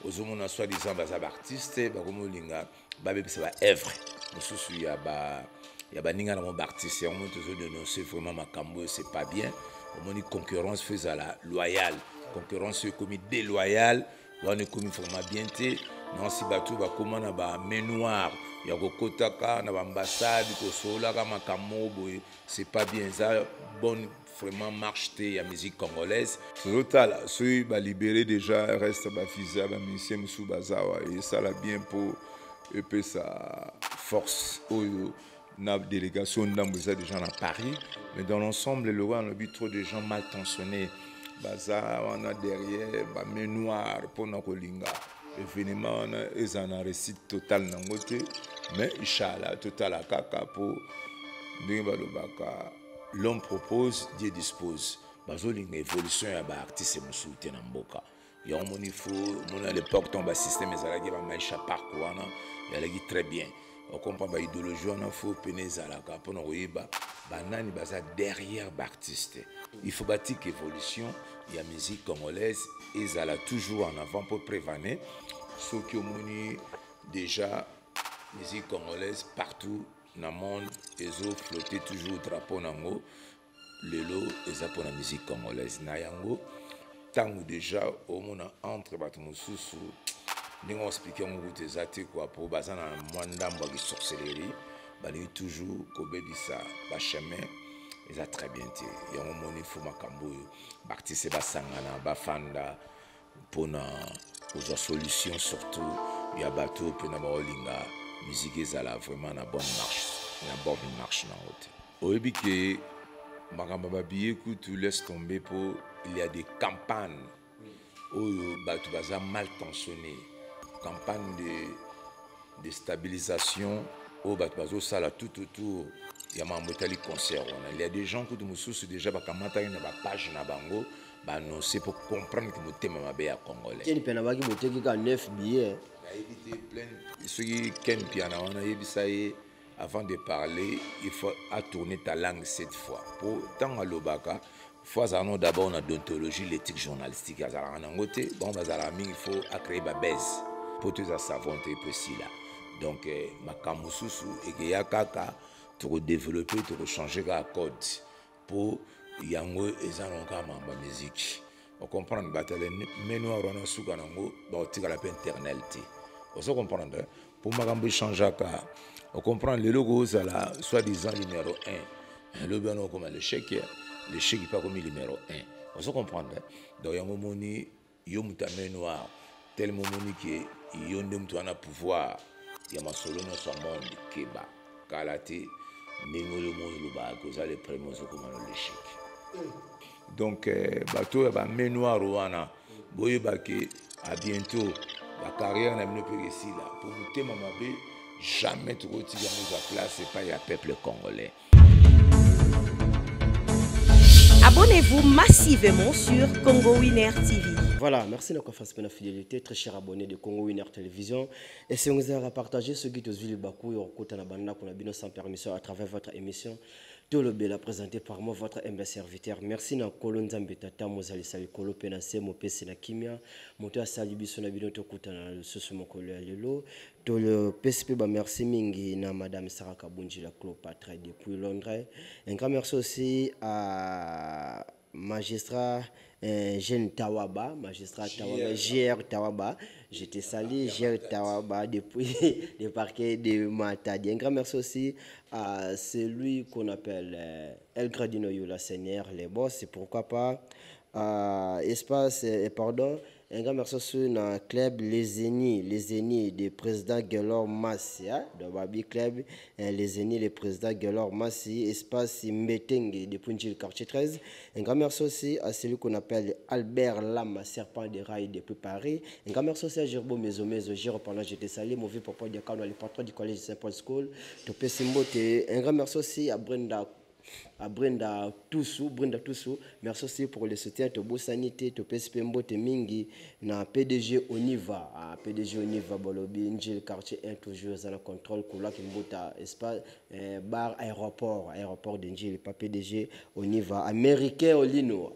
aux hommes soi-disant des artistes, comme linga, c'est ba œuvre. Nous il y a ba ninga na mon artiste, on monte toujours dénoncer vraiment ma cambo, c'est pas bien. On dit concurrence faisait la loyale, concurrence commis déloyale, on est commis vraiment bien té. Non si bateau ba comment na ba ménoir, il y a kokotaka na ba ambassade ko sola kama cambo, c'est pas bien ça. Bonne vraiment marche la musique congolaise. Total, ceux qui libéré déjà reste ba fisa ba musicien sous bazawa et ça l'a bien pour eux sa force au na délégation d'ambassade des gens à Paris, mais dans l'ensemble le roi on a vu trop de gens mal intentionnés. Baza on a derrière ba ménoir pour na kolinga. Événement on a un récit total nangote, mais inchallah total à kaka pour l'homme propose, Dieu dispose. Une évolution à l'artiste et Namboka. Il y a un faut, à l'époque, ton système est maïcha parcours, il y a très bien. On comprend l'idéologie, on a faut pénézer à la pour nous banani baza derrière l'artiste. Il faut bâtir évolution, il y a musique congolaise, et ça là toujours en avant pour prévenir ceux qui ont déjà musique congolaise partout. Dans le monde, ils ont flotté toujours au drapeau nango. Lelo, ils ont pour la musique congolaise. Nayango, tant ou déjà, au monde entre Batumususu, nous avons expliqué en route exact quoi pour bazan en mwanda mbagi sorcellerie, bali toujours kobebisa ba chemin, ils ont très bien été. Il y a un moment il faut makambo, baptiser basangana, bafanda, pour na aux solutions surtout, il y a bateau pour na baolinga. Musique est vraiment na bonne marche, na bonne marche na haute. Oyebi que makamba billet que tu laisses tomber pour il y a des campagnes où tu vas mal tensionné, campagne de stabilisation où tu vas ça là tout autour il y a un concert. Il y a des gens qui nous soucient déjà ba kamata na ba page na bango ba annoncer pour comprendre que le thème mabe ya congolais. Quel penabaki moteki ka 9 billets. Ceux qui ont avant de parler, il faut tourner ta langue cette fois. Pour tant à l'obaka, il faut d'abord une déontologie, l'éthique journalistique. Bon, il faut créer ma baisse pour tout ça savoir possible. Donc, ma kamususu et que yakaka pour développer, pour changer la code pour yango ezalonga ma musique. On comprend que bataille mais nous on a souka nango ba tika la internalité. Vous comprenez? Pour magambo changer on comprend le logo là soi-disant numéro 1. Le bien comme le chèque pas comme numéro 1. Vous comprenez? Donc il y a un moment yo mutame noir tel moment que yo ndem tu ana pouvoir il y a ma solo no so monde keba kalate ningolo mo lo ba ko ça les premiers comme le chèque. Donc bateau ba ménoir wana boye baki à bientôt. La carrière n'a pas ici là. Pour nous témoin jamais trop tiré à place, c'est pas le peuple congolais. Abonnez-vous massivement sur Congo Winner TV. Voilà, merci de la fidélité, très chers abonnés de Congo Winner Télévision. Et si vous avez partagé ce qui est aux Bakou et au côté de la bande sans permission à travers votre émission, tout le bien présenté par moi, votre humble serviteur. Merci na kolonza mbetata mozali sali kolo pena se mo pese na kimia moto asali biso na bino to kutana na soso mokolo ya lelo to le PSP ba merci mingi na madame Sarah Kabunji la Cléopâtre depuis Londres. Un grand merci aussi à magistrat Jeune Tawaba, magistrat Tawaba, JR Tawaba. J'étais sali JR Tawaba depuis le parquet de Matadi. Un grand merci aussi à celui qu'on appelle El Gradino Yola Seigneur, les boss, et pourquoi pas espace et pardon. Un grand merci aussi au club Les Ennemis du président Gelor Massi, de Babi Club, Les Ennemis, le président Gelor Massi, espace Mbetenge depuis le quartier 13. Un grand merci aussi à celui qu'on appelle Albert Lama, serpent de rail depuis Paris. Un grand merci aussi à Gerbo Mezo, Giro pendant j'étais salé, mauvais papa de Kano, le patron du collège Saint-Paul School, Topé Simbote. Un grand merci aussi à Brenda à Brenda Toussou, merci aussi pour le soutien de Bosanité, de PSPMBO, de Mingi, na PDG Oniva, PDG Oniva, Bolobi, Njil, quartier 1, toujours dans le contrôle, Koula, Kimbota, espace, bar, aéroport de Njil, pas PDG Oniva, Américain Olino,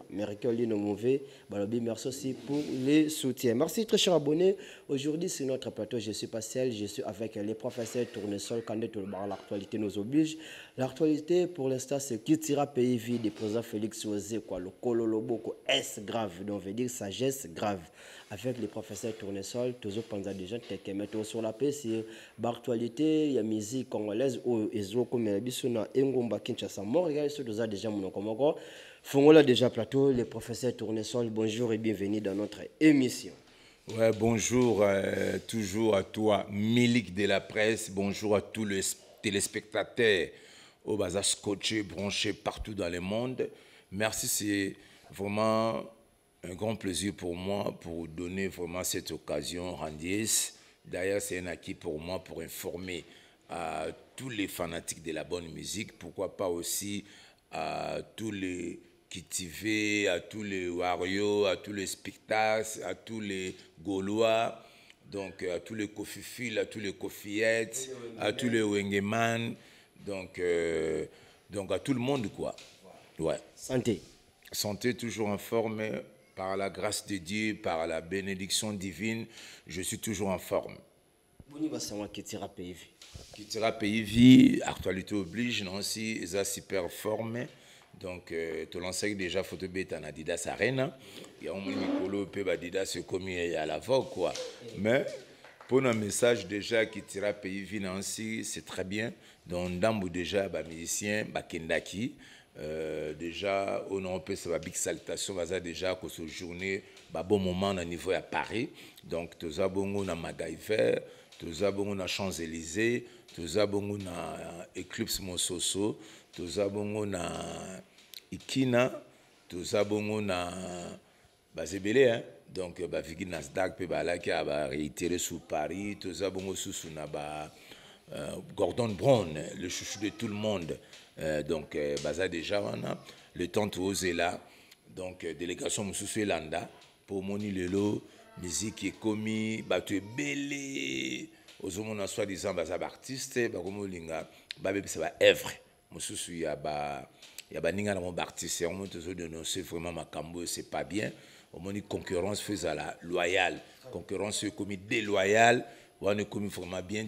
mauvais, Bolobi, merci aussi pour les soutiens. Merci, très chers abonnés. Aujourd'hui, c'est notre plateau, je suis pas seul, je suis avec les professeurs Tournesol, quand l'actualité nous oblige. L'actualité, pour l'instant, c'est qui tira pays vie du président Félix Ouzé, quoi, le kololoboko S grave, donc on veut dire sagesse grave. Avec les professeurs Tournesol, toujours pendant des gens qui mettent sur la paix, c'est l'actualité, il y a musique congolaise, ou Ezo, comme il y a Bissona, Engomba, Kinshasa, Montréal, c'est déjà mon Komoko. Fongola déjà plateau, les professeurs Tournesol, bonjour et bienvenue dans notre émission. Ouais, bonjour toujours à toi, Milik de la presse, bonjour à tous les téléspectateurs au bazar scotché, branché partout dans le monde. Merci, c'est vraiment un grand plaisir pour moi pour donner vraiment cette occasion Randies. D'ailleurs, c'est un acquis pour moi pour informer à tous les fanatiques de la bonne musique, pourquoi pas aussi à tous les Kitivé, à tous les Wario, à tous les spectacles, à tous les Gaulois, donc à tous les Kofifil, à tous les Kofiettes, à tous les Wengeman, donc à tout le monde, quoi. Ouais. Santé. Santé, toujours en forme, par la grâce de Dieu, par la bénédiction divine, je suis toujours en forme. Kitira pays vie. Kitira pays vie, actualité oblige, non aussi, ils sont super formés. Donc, tu lances déjà photo bête en Adidas Arena. Il y a un Nicolo peu Adidas c'est comme à la vogue, quoi. Mais pour un message déjà qui tira pays vie Nancy, c'est très bien. Donc, Dambo déjà, musicien, Kendaki. Déjà, on a fait sa big salutation, déjà que ce journée, bon moment au niveau à Paris. Donc, tu as bon na MacGyver, tu as bon na Champs-Élysées, tu as bon na Eclipse Monsoso, tu as bon na Ikina, tu as bon na Bazebele, hein. Donc, Vigi Nasdaq, qui a réitéré sous Paris, tu as bon sous Gordon Brown, le chouchou de tout le monde. Donc, Baza déjà, on a le temps de oser là. Donc, délégation Moussoussou Landa, pour Moni Lelo, musique qui est commis, tu es belé, aux hommes, on a soi-disant Baza artiste, comme Linga, c'est pas œuvre. Moussoussou, il y a Ninga mon artiste, on te dénoncer vraiment ma cambo, c'est pas bien. Au moins, une concurrence faisait la loyale. Concurrence commis déloyale, on est commis vraiment bien.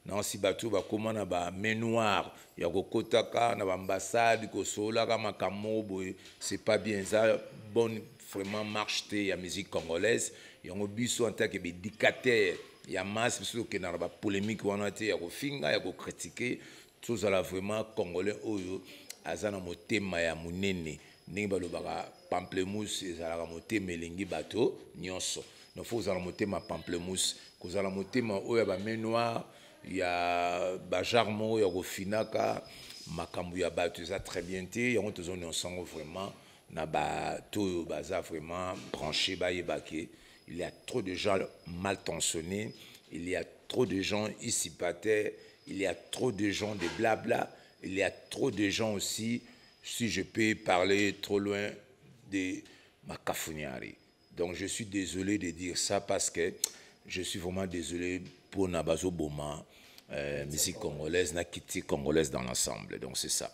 Non, si bateau va comment na ba ménoir, il y a kotaka na ambassade ko sola kama kamobo, c'est pas bien ça. Bonne vraiment marche té ya musique congolaise, il y a un biso en tant que dictateur, il y a masse parce que na ba polémique wana té ya ko finga ya ko critiquer, tout ça là vraiment congolais oyo azana motema ya munene, ningi balobaka pamplemousse ezala motema elingi bato nyonso. No faut za motema pamplemousse, ko za motema oyo ba ménoir. Il y a Bajarmo, il y a Rofinaka, Makambu, ya battu ça très bien. Il y a on sent vraiment, tout baza vraiment branché, il y a trop de gens mal tensonnés, il y a trop de gens ici terre, il y a trop de gens de blabla, il y a trop de gens aussi, si je peux parler trop loin de ma cafoniari. Donc je suis désolé de dire ça parce que je suis vraiment désolé pour Nabazo Boma, musique congolaise, Nakiti congolaise dans l'ensemble. Donc c'est ça.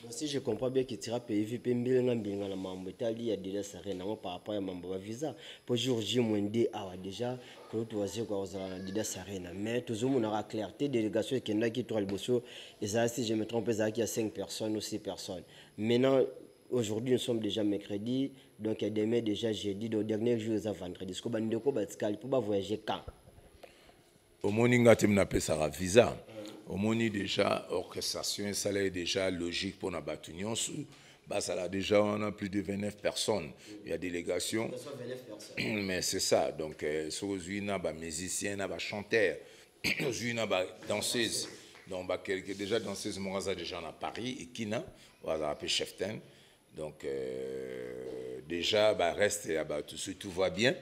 Si je comprends bien que tu as payé il y a déjà ça par rapport à mon visa. Pour jour J-D déjà, que tu as déjà ça mais toujours on aura clarté délégation qui n'a qui le bosso et ça si je me trompe il y a 5 personnes ou 6 personnes. Maintenant aujourd'hui nous sommes déjà mercredi donc demain déjà jeudi donc dernier jour à vendredi. Ce que bandeko batikali pour voyager quand au moninga timna pesa visa. Au moni déjà orchestration ça est déjà logique pour na batunion ça là déjà on a plus de 29 personnes. Il y a délégation. Mais c'est ça donc aujourd'hui na ba musicien na ba chanteur, aujourd'hui na ba danseuse. Donc ba quelques déjà danseuse moraza déjà à Paris et Kina on va appeler Cheftain. Donc déjà bah reste bah tout va bien.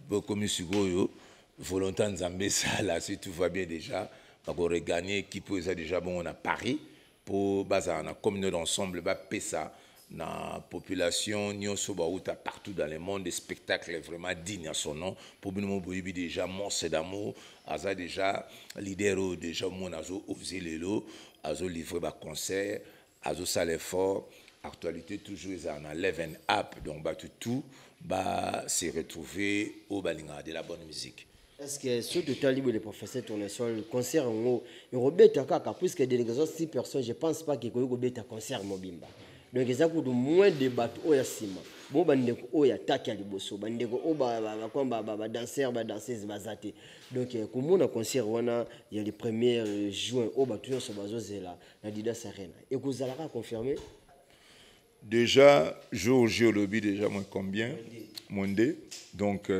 Beaucoup musigo volontaire Nzambé ça là si tout va bien déjà. On va regagner qui peut déjà bon on a Paris pour bazar na communauté d'ensemble ba pesa na population nyonso bauta partout dans le monde des spectacles vraiment dignes à son nom pour bino boyibi déjà Morse d'amour aza déjà leader déjà mon azo osé lelo azo livrer ba concert azo sale effort actualité toujours na Leven Up donc ba tout ba se retrouver au balinga de la bonne musique. Est-ce que sur le temps libre des professeurs tourner sur le concert en haut, il rebête à kaka puisque délégation 6 personnes, je pense pas qu'il y ait rebête à concert mobimba. Donc ils ont moins de bateaux au yasima. Bon bande ko ya taki à liboso, bande ko o ba danseur ba danseuse bazate. Donc comme on a concert wana il y a le 1er juin au bateau sur bazozela na Didas Arena. Et vous allez confirmer déjà jour J au lobby déjà moins combien mondé donc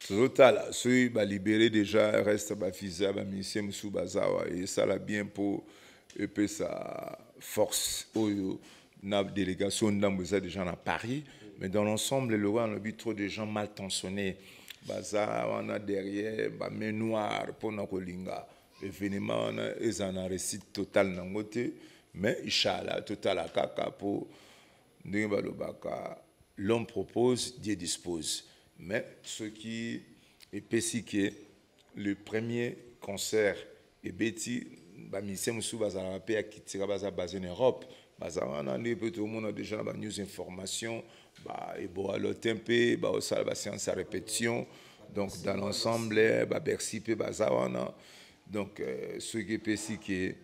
total ceux qui libéré déjà reste ba visa ba mission sous bazawa et ça l'a bien pour epé sa force oyo na délégation d'ambassade déjà à Paris mais dans l'ensemble le roi on a vu trop de gens mal intentionnés baza on a derrière ba main noire pour na kolinga événement on a ezana récit total na ngote mais inchallah total à kaka pour ndenge balobaka l'homme propose Dieu dispose. Mais ce qui est pesqué, le premier concert et Betty, mission sous bazar paix qui tira bazar basé en Europe, bazar on a tout le monde a déjà la news information, et bon alors tempé, au salle séance à répétition, donc dans l'ensemble, Bercy pe bazar on a donc ce qui est pesqué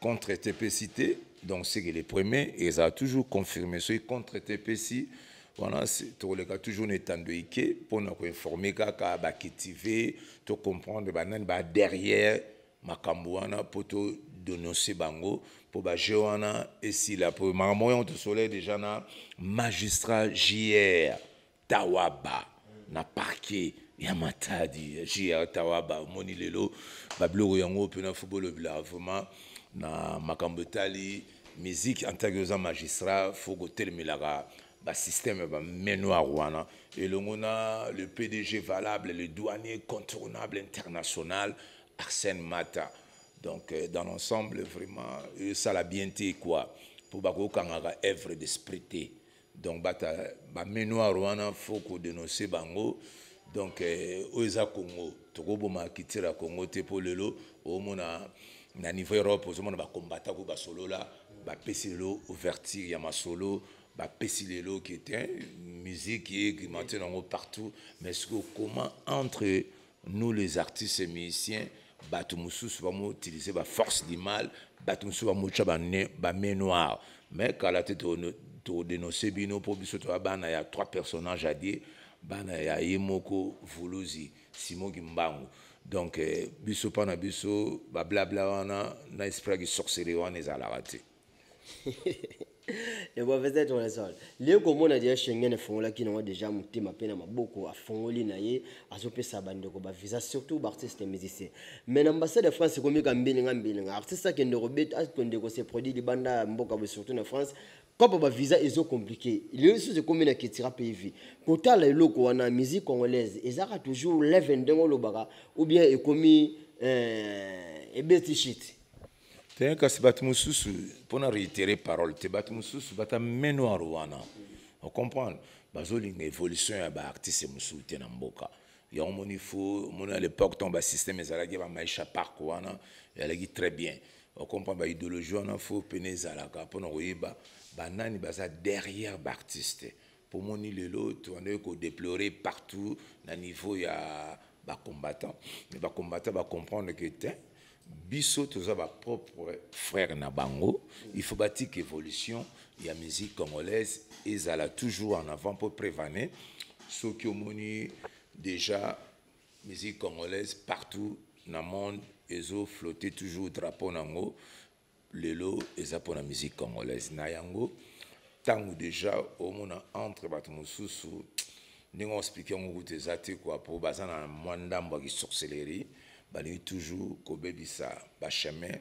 contre TPCité, donc c'est que les premiers, et ça a toujours confirmé ce contre TPC. Voilà, c'est toujours étant de Ike pour nous informer kaka ba kitivé, to comprendre ba derrière makambouana pour to dénoncer bango pour ba jewana et si la pour mamoyon to soleil déjà na magistrat JR Tawaba na parquet ya matadi JR Tawaba moni lelo ba bloro yango pe na football bila vraiment na makambotali musique en tant que magistrat faut que tel milaga ba système ba menoir wana et le PDG valable le douanier contournable international Arsène Mata donc dans l'ensemble vraiment ça l'a bien été quoi pour ba ko kanga œuvre d'esprit donc ba menoir wana faut que dénoncer bango donc oza Congo tokoboma kitira Congo te pour lelo au mona na niveau Europe au mona ba combattre ko ba solo là ba pesilo ouverture ya masolo ba pesilelo qui était musique qui maintenant partout mais ce que comment entre nous les artistes et musiciens batumusus va utiliser ba force du mal batumusus va mocha ba main noire mais quand la tête to dénoncer bino pour biso to bana ya 3 personnages à dire bana ya Yemoko Vuluzi Simon Gimbangu donc biso pana biso ba blabla wana na esprit qui sorcerie wana ezala raté. Et bon, peut-être on est seul. Les communes a déjà Schengen font là qui n'ont déjà monté ma peine à beaucoup à fond l'inaye à soper sa bande de combat visa surtout artistes et musiciens. Mais l'ambassade de France c'est comme un bilingue artiste qui ne rebête à qu'on négocie produits de bande à Mboka surtout en France. Comme le visa est compliqué, il y a aussi des communes qui tirent PV. Quand tu as les locaux en musique congolaise, ils ont toujours l'event de l'Obaga ou bien ils commis et bête shit. T'es un casse batumususu pour na réitérer parole te batumususu bata menoir wana on comprend bazoli une évolution ya ba artiste musu te na mboka ya omoni fo mon à l'époque ton ba système ezalaki ba maisha park wana yalaki très bien on comprend ba idéologie wana fo penezala ka pour na koyeba ba nani baza derrière ba artiste pour moni lelo to on est ko déplorer partout na niveau ya ba combattant mais ba combattant ba comprendre que biso toza ba propre frère na bango il faut bâtir évolution ya musique congolaise ezala toujours en avant pour prévenir ceux qui ont déjà musique congolaise partout dans le monde ezo flotter toujours drapeau nango lelo eza pour la musique congolaise na yango tango déjà au mona entre bato mosusu ningo expliquer ngo tezate quoi pour bazana mwandambo ki sorcellerie bali toujours kobebisa ba chemin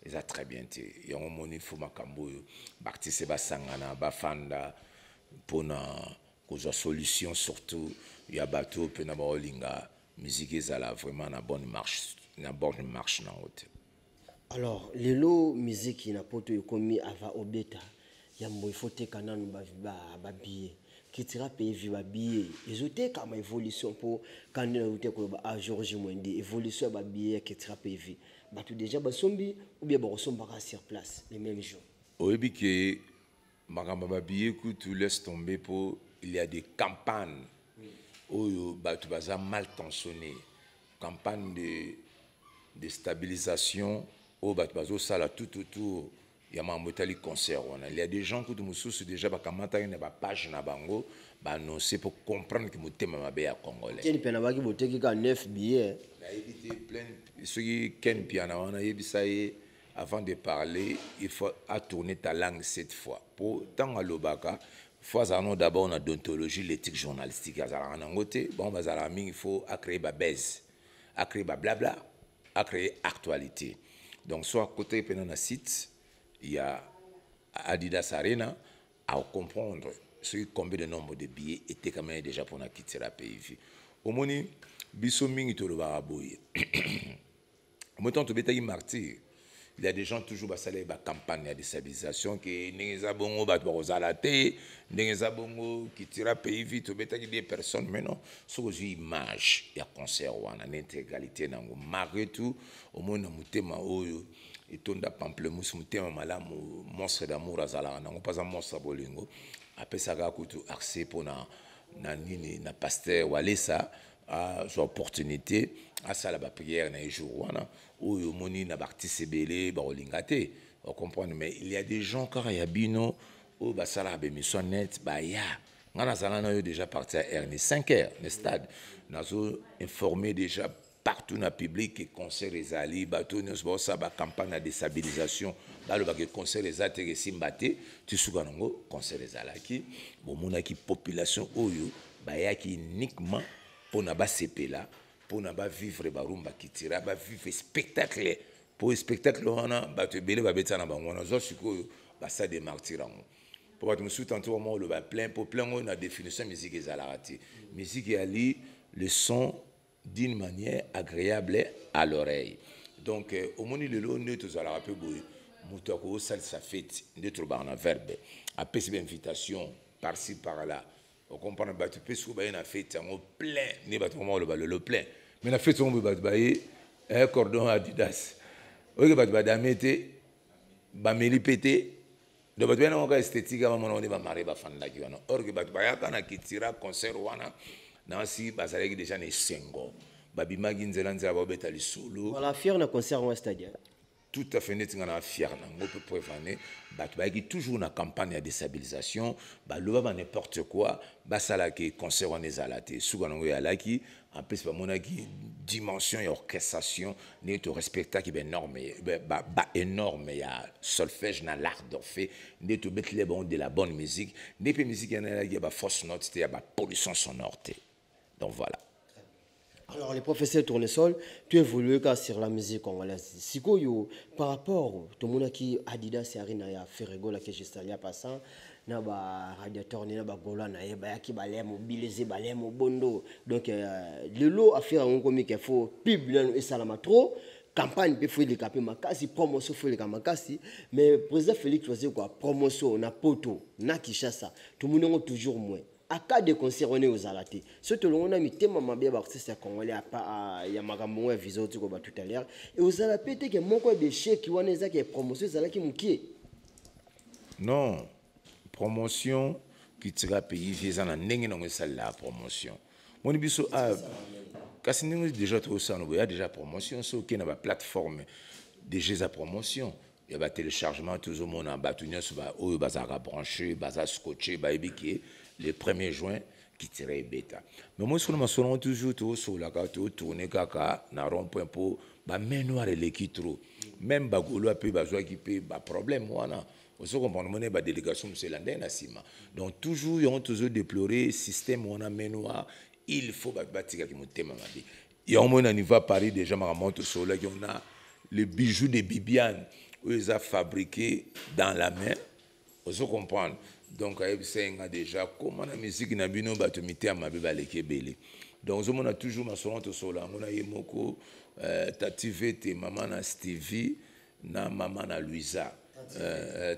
eza très bien te yango moni fo makambo artiste basangana bafanda pona kozwa solution surtout ya bato pena ba olinga musique ezala vraiment na bonne marche na haute. Alors, lelo musique na poto yokomi ava obeta. Yambo il faut te kananu ba billet. Qui tira payer ba billet. Ils ont comme évolution pour quand on était ko ba Georges Mwendi évolution ba billet qui tira payer. Ba tout déjà ba sombi ou bien ba somba sur place les mêmes jours. Oyebi que makamba ba billet que tu laisses tomber pour il y a des campagnes où ba tu vas mal tensionné. Campagne de stabilisation au Batbazo Sala tout autour, il y a un concert. Il y a des gens qui sont déjà une page na bango, annoncer pour comprendre que mon thème est à Congolais. Il y a 9 billets. Ceux qui ken piano, avant de parler, il faut tourner ta langue cette fois. Pour tant à l'obaka, fois d'abord on a d'ontologie, l'éthique journalistique. Bon, il faut créer ba baise, à créer ba blabla, à créer actualité. Donc, soit à côté de notre site, il y a Adidas Arena, à comprendre combien de nombre de billets étaient quand même déjà pour nous quitter la pays. Au moins, Bissomingi to le baraboye. Au moins, tu es martyr. Il y a des gens toujours qui ont une campagne de déstabilisation qui n'ont pas qui tirent le pays vite, des personnes. Mais non, c'est une image, il y a concert, il y a intégralité. Malgré tout, au moins, et tonda pamplemousse mutema malamu monstre d'amour azala na pas un monstre bolingo après ça ga kutu accès pour na nini na pasteur walesa a son opportunité à ça la prière na jour wana oyo moni na artiste belé ba olingate on comprend mais il y a des gens quand il y a bino au basala be mission net ba ya ngana zala na yo déjà parti à Ernie 5h le stade nazo informé déjà partout dans le public et concert les alliés bateau nous ça ba campagne de déstabilisation là le bague concert les atterri simbate tu souganongo concert les alaki bon mona ki population oyo ba ya ki uniquement pour na ba CP là pour na ba vivre ba rumba ki tira ba vivre spectacle pour spectacle wana ba te belé ba betana ba ngona zo sikoyo ba ça des martyrango pour ba tu me sous tantôt moi le ba plein pour plein on a définition musique ezalati musique ali le son d'une manière agréable à l'oreille. Donc, au moment où nous sommes à la République, nous avons ça fait notre barre verbe. Après cette invitation, par-ci, par-là, on comprend que tu peux trouver une fête en plein, le plein. Mais la fête, on va un cordon Adidas. On va mettre bameli pété. Donc, tu vas esthétique, on va marier ba fan la qui wana. Or que tu vas kana qui tira concert wana. Nansi bazalaki déjà ne sengo babimaki nzela nzela babeta lisolo voilà fier na concert au stade tout à fait net ngana fier na ngo peut prévenir batu bayaki toujours na campagne de déstabilisation baloba ba n'importe quoi basala ke concert on ezalate suganongo yalaki en plus ba monaki dimension et orchestration ne to respecta ki ben énorme énorme ya solfège na l'art d'orphée ne to mettre les bons de la bonne musique ne pe musique yana ya ba fausse note ya ba pollution sonore. Donc voilà. Alors, les professeurs Tournesol, tu évolues sur la musique congolaise. Si par rapport à tout le monde qui Adidas et Arina ya Ferrego la que j'ai allé passant, na ba radiateur na ba gola na ba ki ba les mobiliser ba les bondo. Donc le lot à faire un comique qu'il faut pub et salama trop. Campagne peut faire les capes makasi promotion fait les makasi mais président Félix faisait quoi promotion na poto na Kinshasa tout le monde toujours moins. À cas de concert on est aux alatés surtout on a mis tellement bien artiste congolais à ya makambo wa viso tout à l'heure et aux alatés que mon quoi de chèque qui wana za qui promotion za qui mukie non promotion qui tira pays visa na ndenge na ngesa la promotion mon biso a kasi ndenge déjà tout ça il y a déjà promotion so qui na ba plateforme déjà za promotion il y a téléchargement tout le monde en batunya sur ba o bazaka branché baza scotché ba ebiki le 1er juin qui tirait bêta mais moi sur ma toujours tout sur la carte tourner kaka na rond-point pour ba main noire les qui trop même ba golo pe ba joie qui pe ba problème wana on se comprend monnaie ba délégation monsieur landais na sima donc toujours ils ont toujours déploré système wana main noire il faut ba tika ki motema mabi il y a au moins au niveau à Paris déjà ma monte sur là on a les bijoux de Bibiane où ils ont fabriqué dans la main on se comprend. Donc, il y a déjà comment la musique n'a pas batumité à ma bibaleke belé. Donc, on a toujours ma sorante sur là. On a eu moko, Tati Vete, maman na Stevie, na maman na Luisa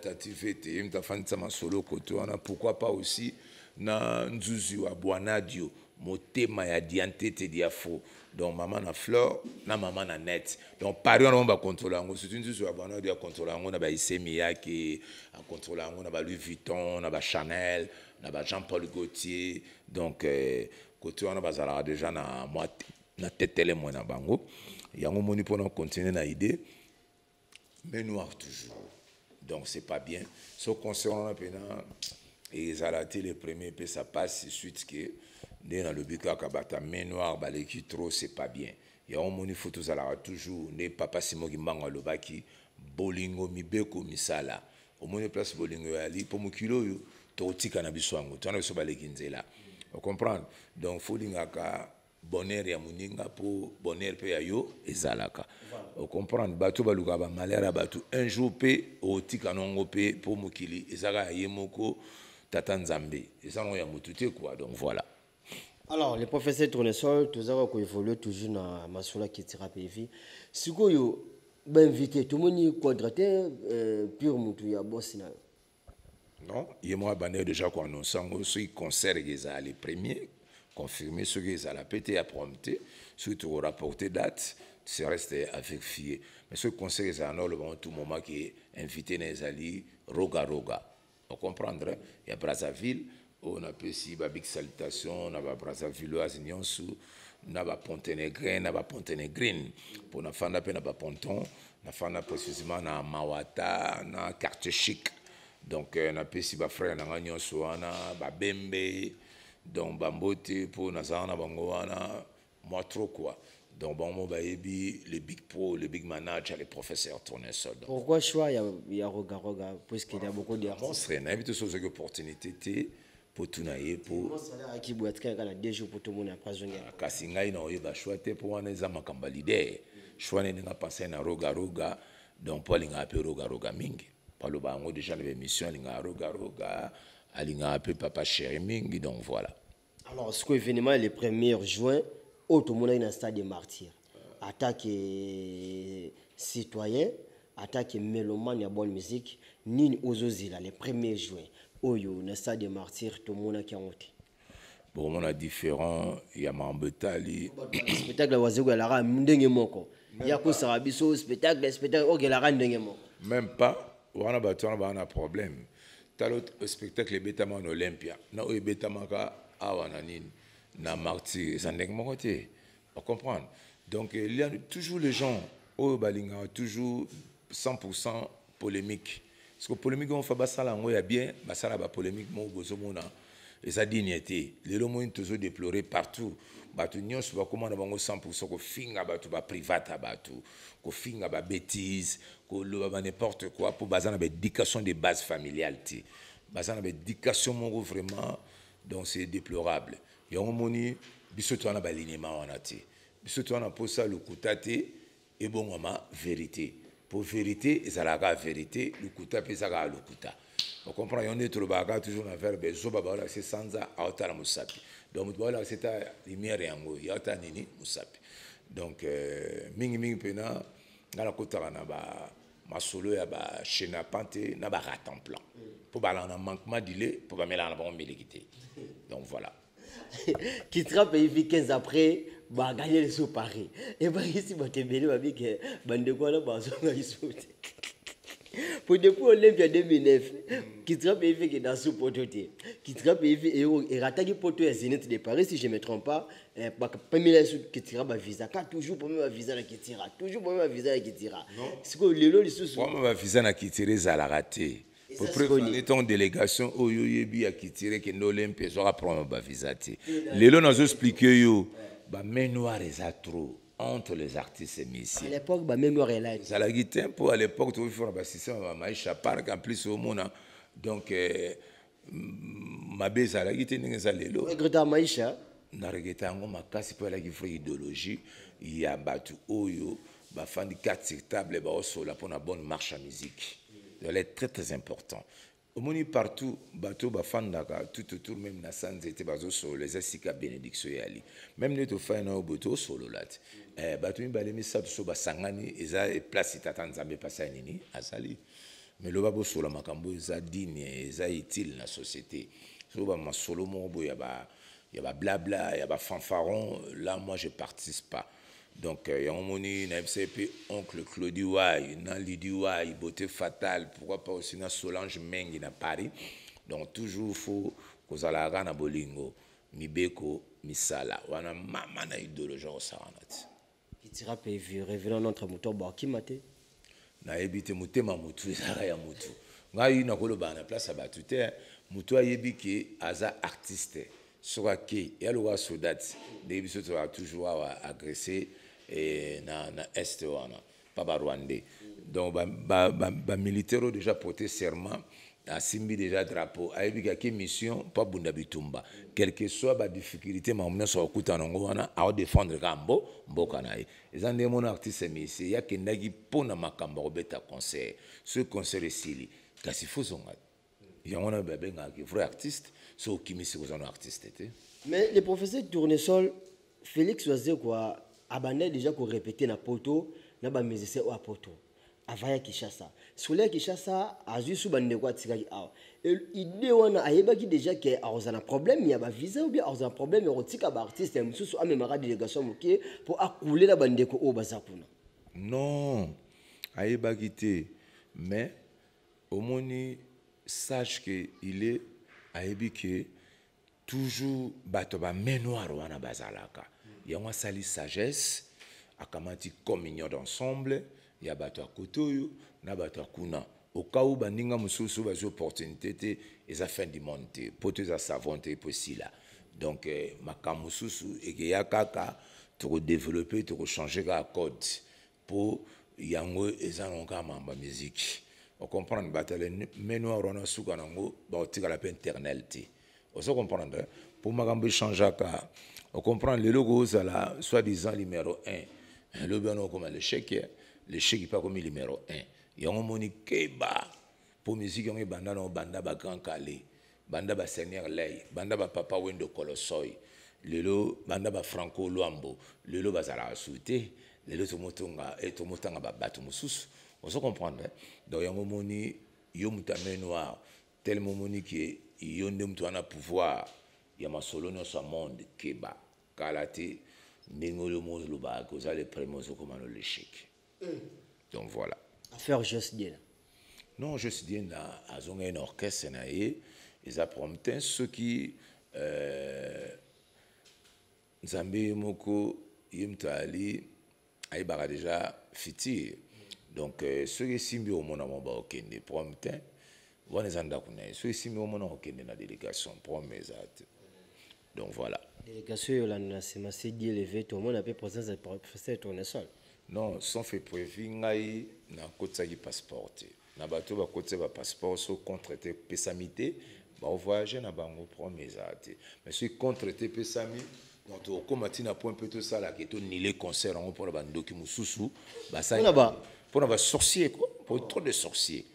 tati fete mtafandisa masolo koto wana pourquoi pas aussi na nzuzu wa Bwanadio motema ya diantete diafo donc maman na Fleur na maman na Net donc pari on va contrôler ngo c'est une nzuzu wa Bwanadio ya contrôler ngo na ba Isemi yake a contrôler ngo na ba Louis Vuitton na ba Chanel na ba Jean-Paul Gaultier donc koto wana bazala déjà na moi na tetele moi na bango yango moni pour continuer na idée mais noir toujours donc c'est pas bien ce concernant la pena et ça a été le premier peu ça passe suite que dans le bika kabata main noire baleki trop c'est pas bien il y a un moni photo ça la toujours ne papa Simon Gimbanga lobaki bolingo mibeko misala au moni place bolingo ali pour mukilo yo to tika na biswango to na biso baleki nzela vous comprenez donc faut lingaka bonheur ya muninga pour bonheur pe ya yo ezalaka vous comprenez bato baluka ba malheur bato un jour pe otika nongo pe pour mukili ezaka yemoko tata nzambe ezango ya mutute quoi donc voilà. Alors le professeur Tournesol tozaka ko évoluer toujours na masula kitira PV sikoyo ba invité tout moni quadrateur pure mutu ya boss na non yemo bané déjà ko annoncer ngo ce concert ezala les premiers confirmer ce que ça a pété à prompter surtout rapporter date c'est resté avec fier mais ce conseil est en le bon tout moment qui est invité les alliés roga on comprendre il y a Brazzaville on a aussi ba big salutation on a ba Brazzaville azignon sous na ba Ponténégrine na ba Ponténégrine pour na fanda pe na ba Ponton na fanda précisément na Mawata na quartier chic donc on a aussi ba frère na ngagnon sous ana ba Bembe donc bambote pour nazana bango wana moi trop quoi donc bon baebi le big pro le big manager les professeurs Tournesol pourquoi choix il y a roga puisqu'il y a beaucoup d'artistes on serait n'invite sur cette opportunité pour tout naie pour salaire qui boit quand 2 jours pour tout le monde après journée kasi ngai na oyeba choix te pour wana za makamba leader choix ne nga penser na roga donc pour linga pe roga mingi palo bango déjà les émissions linga roga alinga peu papa chéri mingi donc voilà. Alors ce que événement le 1er juin tout le monde est dans le stade des martyrs attaque citoyen attaque mélomane ya bonne musique nini ozozila le 1er juin oyo na stade des martyrs tout le monde qui a monté bon on a différent ya mambetali spectacle wazego ya lara ndenge moko ya ko sarabiso spectacle ok la ndenge moko même pas wana batona ba na problème talot spectacle betama en Olympia na o betama ka awana nini na martyr ça ndenge moko te on comprend donc il y a toujours les gens au balinga toujours 100% polémique parce que polémique on fait basala ngo ya bien basala ba polémique mo bozomona et sa dignité les lomo toujours déplorer partout batu nyos ba comment na bango 100% ko finga batu ba private batu ko finga ba bêtise ko lo ba n'importe quoi pour bazana ba éducation de base familiale ti bazana ba éducation mo vraiment donc c'est déplorable yo moni biso to na ba alignement wana ti biso to na posa le kutate et bon ma vérité pour vérité ezalaka vérité le kuta pesaka le kuta on comprend on est trop baga toujours na faire bezo baba la c'est sanza autala musapi donc voilà c'est ta lumière yango yata nini musapi donc mingi pena ngala kotaka na ba masolo ya ba chena pante na ba raton plan pour bala na manquement d'ilé pour ba mela na ba melikité donc voilà qui trappe et 15 après ba gagner le sous Paris et ba ici ba tembele ba bi que bande quoi là ba so pour depuis Olympia 2009 qui trappe et que dans sous pototé qui trappe et rataki poto ya Zénith de Paris si je me trompe pas ba premier qui tira ba visa ka toujours pour même visa na qui tira toujours pour même visa qui tira c'est que lelo lisusu pour même visa na qui tira za la raté pour préparer ton délégation oyo yebi a qui tira que l'Olympia sera prendre ba visa ti lelo nous expliquer yo ba main noire est trop entre les artistes et musiciens. À l'époque, bah même noir est là. Ça la guitare pour à l'époque tu faire un système Maïcha Park en plus au monde donc ma base à la guitare n'est pas lelo. Regretta Maïcha. Na regretta ngo makasi pour la guitare idéologie il y a batu oyo ba fan de 4 table ba osola pour une bonne marche à musique. Elle est très très important. omoni partout bateau bafandaka tout autour même na sanze te bazosolo eza sika bénédiction yali même nde tofai na oboye tosolola te bato mibale misato so basangani eza place tata nzambe epasa ya nini azali mais loba bosola makambo eza digne eza utile na société so bamasolo moko boye ya bablabla ya bafanfaron là moi je participe pas. Donc, il y a oncle Claudie Ouai, Lydie Ouai, Beauté Fatale, pourquoi pas aussi na Solange Mengi na Paris. Donc, toujours il faut que vous ayez na bolingo, mibeko, misala. Wana mama na idéologie au saranat. Qui tira PV, révélant notre moteur Baki Mate. Na ebite mutema mutu, ezala ya mutu. Ngai na koloba na place à batute, mutu ayebi ki aza artiste. Soka ki, yalo soldat, debi soto a toujours agressé. Et na est wana pas ba rwandais donc ba militaire déjà porté serment a simbi déjà drapeau ayebi ki mission pas bunda bitumba quel que soit ba difficulté ma mona so kutana ngo wana a défendre kambo mboka naye ezande mon artiste misi ya kendagi pona makambo beta concert ce concert esili kasi fozonga ya wana ba benga ki vrai artiste so kimisi ko zano artiste te mais le professeur Tournesol Félix Oazé quoi abandonné déjà qu'on répétait na poto na ba musicien au poto avaya Kishasa soleil Kishasa azu sou bande quoi tikaki awa idée wana ayeba ki déjà que a problème ya ba visa ou bien a problème erotika ba artiste msusu amemara délégation moké pour accouler la bande ko o bazakuna non ayeba kité mais au moni sache que il est ayebi que toujours bato ba ménoir wana bazalaka yango sali sagesse akamati communion d'ensemble ya bato ya kotoyo na bato ya kuna au cas où bandinga mususu bazo opportunité te eza fin du monde te poto eza savon te possible donc makambo mususu ekeya kaka to développer to changer ka code pour yango eza nonka mamba musique on comprend batale meno rona suka nango ba otika la internel te on se comprendre pour makambo changer ka on comprend le logo la soi-disant numéro 1 le bien comme le chèque pas comme numéro 1 il y a un monique ba pour musique on banda no banda ba grand calé banda ba seigneur lay banda ba papa wendo kolosoi lelo banda ba franco luambo lelo bazala souté lelo to motonga et to motanga ba batu mususu on se comprendre donc il y a un moni yo mutame noir tellement moni qui yo ndem to na pouvoir ya masolo no sa monde keba kalate ndengolo mo luba ko za le prémozo comme le l'échec donc voilà affaire juste bien non juste bien na azonga un orchestre na ye ils appromptent ceux qui nzambe moko yimtali ay bara déjà fitir donc ceux qui simbi au mona mo ba okende prompte wana zanda kuna ceux qui simbi au mona okende na délégation promesate donc voilà délégation yolanda sima sedi élevé tout le monde a peu présence de professeur Tournesol non sans fait prévu ngai na kotsaki passeport na bato ba kotse ba passeport so contraté pesamité ba voyager na bango promesate mais si contraté pesami donc au comati na point peut ça là que to niler concert en pour ba ndoki mususu ba ça pour ba sorcier quoi pour trop de sorciers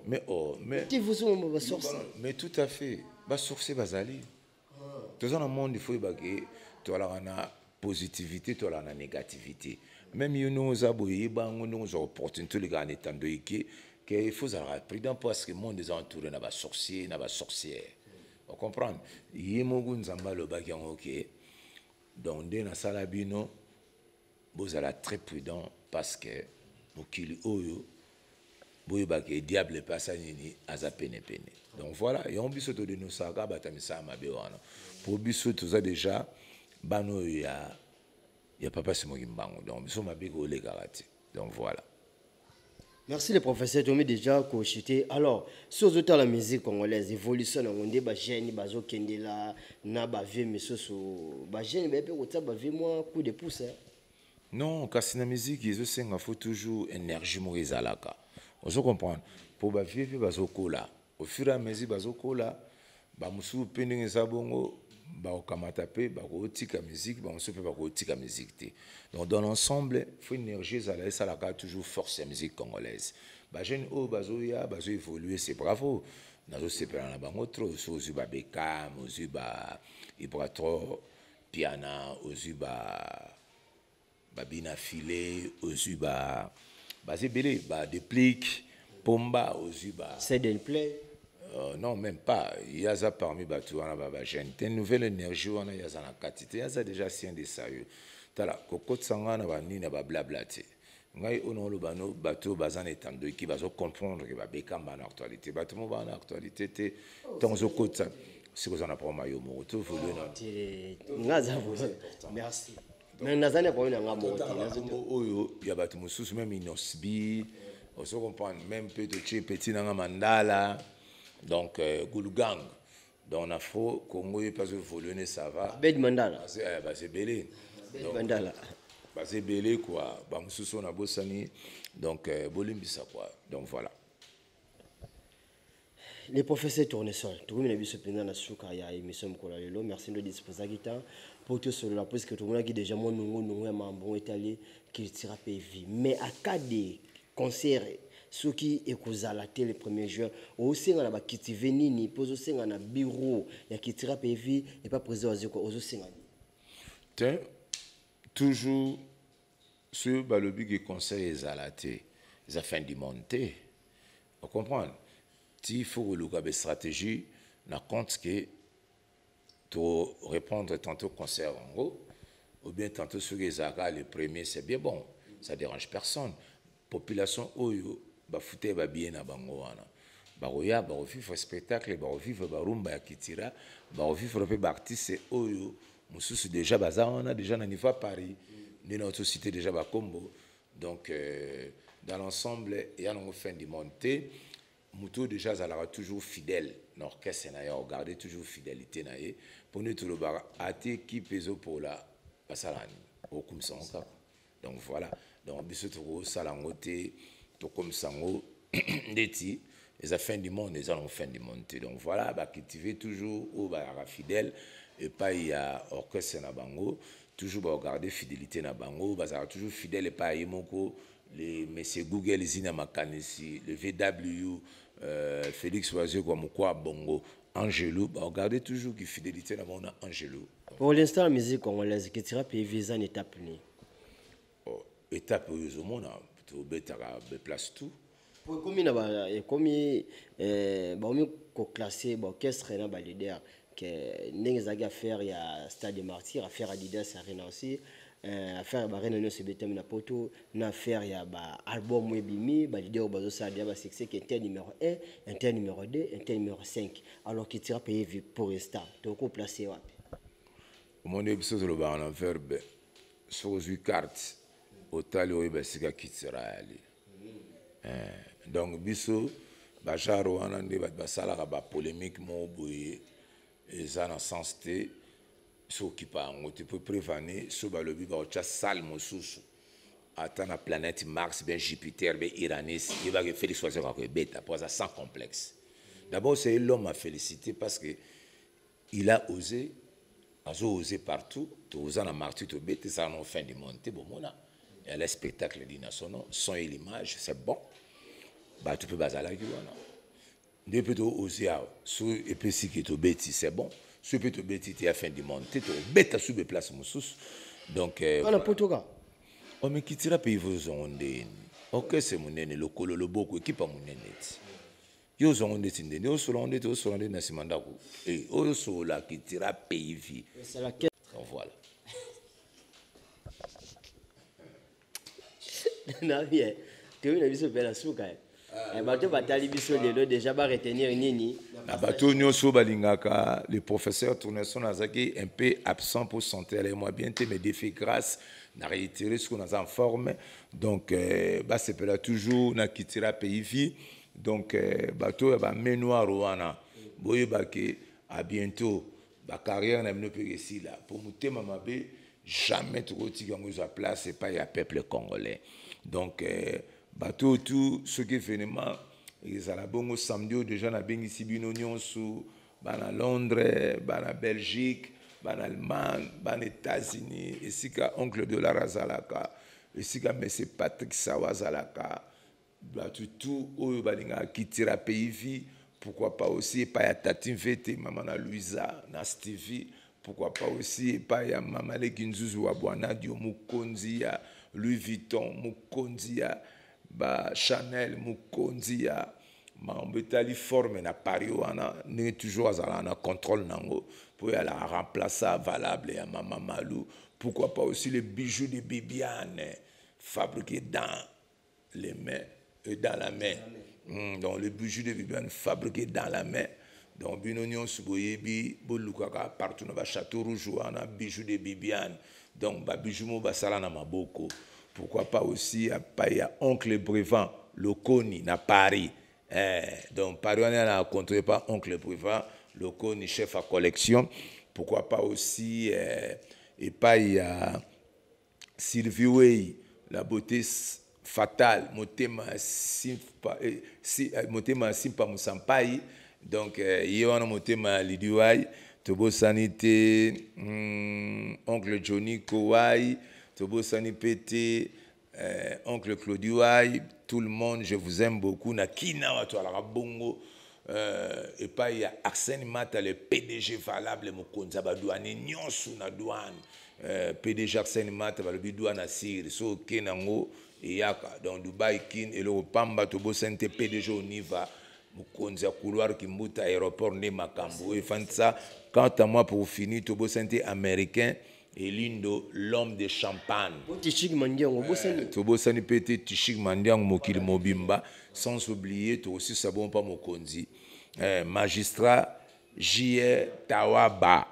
mais tu vous sommes ba sorcier mais tout à fait ba sorcier bazali dans un monde il faut que tu as la positivité tu as la négativité même nous aboyer bango nous opportunité les gars étant de que il faut être prudent parce que le monde est entouré na ba sorcier na ba sorcière on comprend yemogu nzamba lo baki en OK donc de na salabino vous allez très prudent parce que mokili oyo boyo baki diable passa nini aza pene donc voilà et on biso to de nos saga batamisa mabe wana pour biso tout ça déjà bano ya papa Simogi Mbango donc biso mabe ko le garati donc voilà. Merci le professeur Tomé déjà cochité. Alors, sur la musique congolaise, évolution on dit ba jeune bazo kendela na ba vie monsieur so ba jeune ba pe kota ba vie moi coup de pouce. Non, kasi na musique ils senga faut toujours énergie mo ezalaka. On se comprend. Pour ba vie bazo kola. Au fur et à mesure bazo kola ba musu pending ezabongo ba okamata pe ba kotika musique ba musu pe ba kotika musique te. Donc dans l'ensemble, faut énergie ça la toujours force la musique congolaise. Ba jeune o bazo évoluer c'est bravo. nazosepela na bango trop so ozwi babekam ozwi ibratro piana ozwi babina file ozwi baza ebele badeplique pomba ozwi Sed and play. Non, même pas. Il y a ça parmi bateaux, il une nouvelle énergie, on a ça na quantité, il y a ça déjà sien de sérieux. Tala, koko tsanga na bani na blabla te. Ngai ono lo bano bateau bazan etando qui va comprendre que ba bekamba na actualité. Bateau mo ba na actualité te tonzo kota. C'est que ça na pas mayo mo to volu na. Ngaza merci. Mais nazane ko na ngamo oyo ya bateau mususu même inosbi. On se comprend même petit na mandala. Donc, Gulugang, dans l'Afro, Congo, parce que Volone, ça va. Bed Mandala. C'est belé. Bed Mandala. C'est belé, quoi. Bamsousso, na bossani. Donc, Bolimbisa, quoi. Donc, voilà. Les professeurs tournesol. Tout le monde a vu ce pendant la souka, il y a émission Mkolalelo. Merci de disposer à guitare. Pour tout sur la pose que tout le monde a dit déjà, moi, nous, membre italien, qui tira PV. Mais à cas de concert, ceux qui écoutent la télé le 1er juin, aussi on a bakiti venini, pose aussi on a bureau, il y a qui tira PV et pas président aussi on toujours sur le but qui conseille les alatés, les afin de monter. Vous comprenez? Il faut que le stratégie n'a compte que tu répondre tantôt concert en gros, ou bien tantôt sur les agas, les premiers, c'est bien bon, ça ne dérange personne. Population oyo bafute bien na bango wana baroya barofifre spectacle barofifre barumba ya kitira barofifre pe artiste oyo mususu déjà baza wana déjà na niveau à Paris ni na autre cité déjà ba combo donc dans l'ensemble il y a une fin de montée muto déjà zalera toujours fidèle l'orchestre na ya regarder toujours fidélité na ye pour nous tout le bar ati qui peso pour la basalani au comme ça donc voilà donc biso to salangote to comme sango ndeti les affaires du monde les allons fin du monde donc voilà bah cultiver toujours au bah fidèle et pas il y a orchestre na bango toujours bah garder fidélité na bango bah ça toujours fidèle et pas yemoko les messieurs Google zina makanisi le VW Félix Oiseau comme quoi bongo Angelo bah garder toujours qui fidélité na bango Angelo pour l'instant la musique congolaise qui tira pays visa en étape ni étape au monde to betara be place tout pour comme na ba comme ba on ko classer ba orchestre na ba leader que n'engezagi affaire ya Stade des Martyrs affaire Adidas Arena aussi affaire ba Arena no se betem na poto na affaire ya ba album ebimi ba leader ba zo sa dia ba succès qui était numéro 1 inter numéro 2 inter numéro 5 alors qu'il tira payer pour l'instant to ko placer wapi au monde biso zo ba en verbe sur une carte otali oyo basika kitira ali donc biso bajaro wana nde basalaka ba polémique mo boye eza na sens te so okipa yango te po prévenir so balobi baotya sale mosusu ata na planète Mars bien Jupiter bien Uranus yebaka Félix Oiseau akoebeta po aza sans complexe. D'abord c'est l'homme à féliciter parce que il a osé osé partout toza na martyr tobete ça na fin du monde te bomona. Et le spectacle dit national, son et l'image, c'est bon. Bah, tu peux baser là, tu peux oser, et puis si tu es bêti, c'est bon. Si tu es bêti, tu es à fin du monde, tu es bêti à sous les places, mon sous. Donc, voilà, Portugal. On me quittera pays, vous ont dit, ok, c'est mon nez, le colo, le beau, qui pas mon nez. Yo sont des tindés, yo sont des tindés, sont des nasimandako. Et yo sont là qui tirent pays vie. C'est la quête. Voilà. Na bien tu as vu ce bel souka bateau batali biso lelo déjà ba retenir nini na bateau nyonso balingaka le professeur Tournesol azaki un peu absent pour santé elle moi bien te mais défait grâce na réitérer ce qu'on a en forme donc ba sepela toujours na kitira pays vie donc bateau ba menoir wana boyeba ke à bientôt ba carrière na mino pe si là pour mutema mabe jamais trop tigango za place et pas ya peuple congolais. Donc, bateau tout ce qui est événement, ils ont la bonne samedi déjà na bengi sibinonion sous bana Londres, bana Belgique, bana Allemagne, bana États-Unis, et si ka oncle de la Razalaka, et si ka monsieur Patrick Sawazalaka, bateau tout au balinga qui tira pays vie pourquoi pas aussi pas ya Tati Mvete, maman na Louisa, na Stevie, pourquoi pas aussi pas ya maman Lekinzuzu wa Bwana Dio Mukonzi ya Louis Vuitton, Mukonzi ya ba Chanel, Mukonzi ya Mambetali forme na Paris wana ne toujours azala na contrôle nango pour ya la remplacer valable ya maman Malou, pourquoi pas aussi les bijoux de Bibiane fabriqués dans les mains dans la main. Donc les bijoux de Bibiane fabriqués dans la main. Donc binonion suboyebi bolukaka partout dans le château rouge wana bijoux de Bibiane. Donc ba bijoux mo basala na maboko. Pourquoi pas aussi pas ya oncle Brevant le Koni na Paris. Donc Paris on a rencontré pas oncle Brevant le Koni chef à collection. Pourquoi pas aussi et pas ya Sylvie Wey la beauté fatale motema simpa musampai. Donc il wana motema lidiwai tobo sanité oncle Johnny Kowai tobo sanité oncle Claudiwai, tout le monde je vous aime beaucoup na kina watu ala bongo et pas il y a Arsène Mata le PDG valable mokonza ba douane nyonso na douane PDG Arsène Mata ba le douane na sir so kenango et yaka dans Dubai kin et le pamba tobo santé PDG Oniva Mukonzi couloir qui monte à aéroport ne Makambo et ça quant à moi pour finir tobo santé américain et Lindo l'homme de champagne Tichik Mandiango bosani tobo sani pété Tichik Mandiango mokili mobimba sans oublier to aussi sabon pas Mokonzi magistrat J.R. Tawaba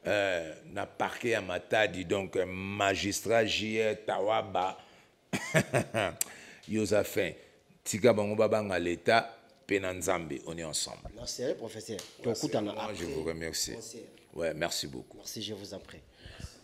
na parquet à Matadi donc magistrat J.R. Tawaba Yosafin tika bango babanga l'état Penanzambe, on est ensemble. Merci, professeur. Je vous remercie. Ouais, merci beaucoup. Merci, je vous en prie.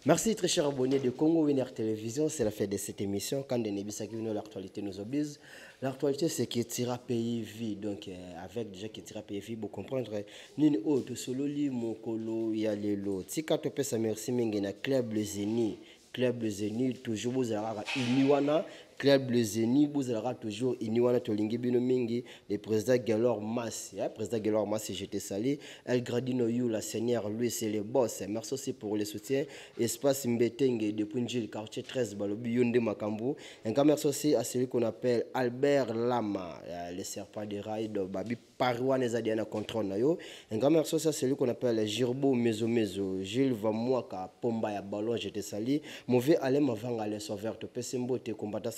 Merci, très chers abonnés de Congo Winner Télévision. C'est la fin de cette émission. Quand l'actualité nous oblige. L'actualité, c'est qui tira pays vie. Donc, avec déjà qui tira pays vie, vous comprendre. Nini autre solo li mokolo ya lelo. Tika tope sa merci mingena Club Le Zénith. Club Le Zénith, toujours vous avez Iniwana. Club Le Zénith, vous avez toujours Iniwana Tolingi Binomingi, le président Galor Massi. Président Galor Massi, j'étais salé. El Gradino You, la seigneur, lui, c'est le boss. Merci aussi pour le soutien. Espace Mbetenge, depuis Njil, quartier 13, Balobi Yonde Makambo. Un grand merci aussi à celui qu'on appelle Albert Lama, le serpent de rail de Babi Parouane Zadiana Contrôle Nayo. Un grand merci aussi à celui qu'on appelle Girbo Mezo Mezo, Gilles Vamouaka, Pomba ya Ballon, j'étais salé. Mauvais Alem avant aller sauver, te Pessembo, te combattant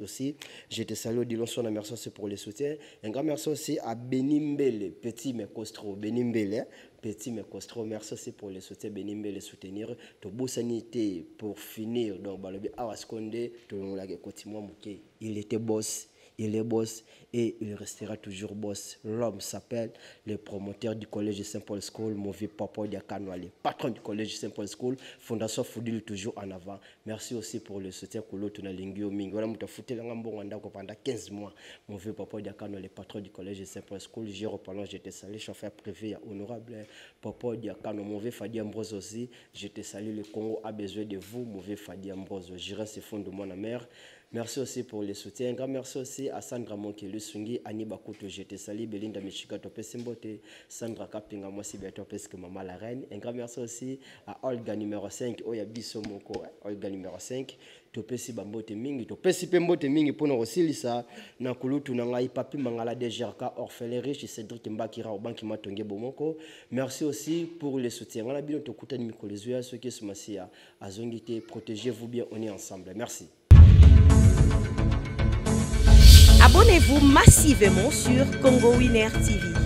aussi. J'étais salué Dilonson, merci aussi pour le soutien. Un grand merci aussi à Benimbele, Petit Mekostro, Benimbele, Petit Mekostro, merci aussi pour le soutien, Benimbele soutenir. To beau sanité pour finir, donc Balobi Awaskonde, il était boss. Il est boss et il restera toujours boss. L'homme s'appelle le promoteur du collège de Saint-Paul School, mauvais papa Diakano, le patron du collège de Saint-Paul School, Fondation Foudil toujours en avant. Merci aussi pour le soutien que l'autre n'a lingio mingi. Voilà, m'ta fouté pendant 15 mois. Mauvais papa Diakano, le patron du collège de Saint-Paul School, j'ai reparlé, j'étais salé, chauffeur privé, honorable. Papa Diakano, mauvais Fadi Ambrose aussi, j'étais salé, le Congo a besoin de vous, mauvais Fadi Ambrose. J'irai ce fond de mon mère. Merci aussi pour les soutiens. Un grand merci aussi à Sandra Monkele Sungi, Annie Bakuto, j'étais sali, Belinda Michika Topé Simbote, Sandra Kapinga, moi c'est bientôt parce que maman la reine. Un grand merci aussi à Olga numéro 5, Oya Biso Moko, Olga numéro 5, Topé si Bambote Mingi, Topé si Pembote Mingi pour nous aussi, Lisa, Nakulutu Nangai Papi Mangala DGRK, Orphelin Riche, Cédric Mbakira, Banki Matonge Bomoko. Merci aussi pour les soutiens. On a bien Tokuta Mikolezuya, ceux qui sont massia, à Zongité, protégez-vous bien, on est ensemble. Merci. Abonnez-vous massivement sur Congo Winner TV.